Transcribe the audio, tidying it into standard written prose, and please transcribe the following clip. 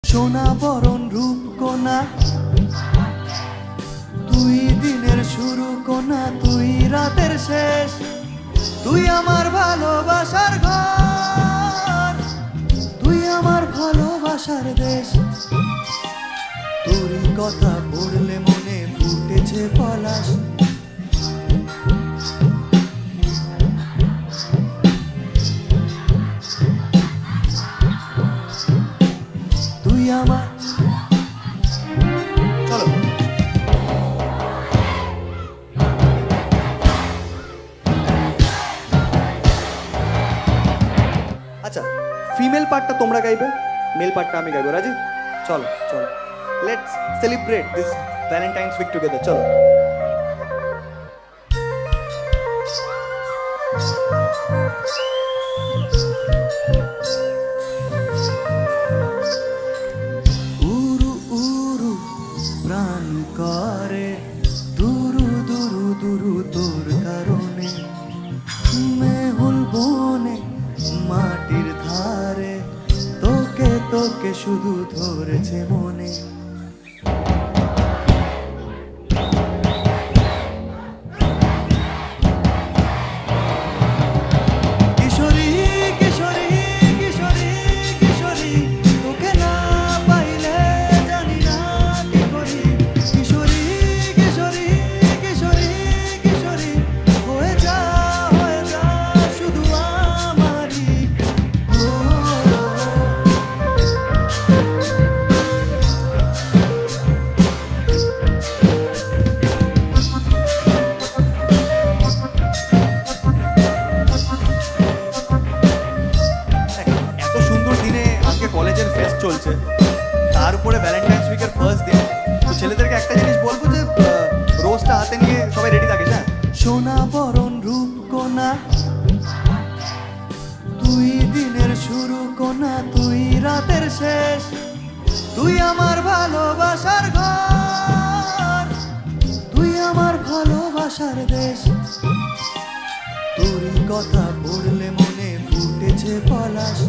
সোনা বরণ রূপ কোনা, তুই দিনের শুরু কোনা, তুই রাতের শেষ, তুই আমার ভালোবাসার ঘর, তুই আমার ভালোবাসার দেশ। তোরই কথা পড়লে মনে ফুটেছে পলাশ, তুই আমার। চলো আচ্ছা, ফিমেল পার্টটা তোমরা গাইবে, মেল পার্টটা আমি গাইবো, রাজি? চলো চলো, let's celebrate this Valentine's week together. চলো। উরু উরু প্রাণ করে দুরু দুরু দুরু তোর কারণে, মেহুল বনে মাটির ধারে তোকে তোকে শুধু ধরেছে মনে। কিশোরী কিশোরী কিশোরী কিশোরী, তোকে না পাইলে জানি না কি করি। কিশোরী কিশোরী কিশোরী কিশোরী, হয়ে যা শুধু আমারই। এত সুন্দর দিনে আজকে কলেজের ফেস্ট চলছে, তার উপরে ভ্যালেন্টাইন্স উইকের ফার্স্ট দিন, তো ছেলেদেরকে একটা জিনিস বলবো যে রোজটা হাতে নিয়ে সবাই রেডি থাকিস। হ্যাঁ, সোনা বরণ রূপ কোনা, তুই দিনের শুরু কোনা, তুই রাতের শেষ, তুই আমার ভালোবাসার ঘর, তুই আমার ভালোবাসার দেশ। তোরই কথা পড়লে মনে ফুটেছে পলাশ,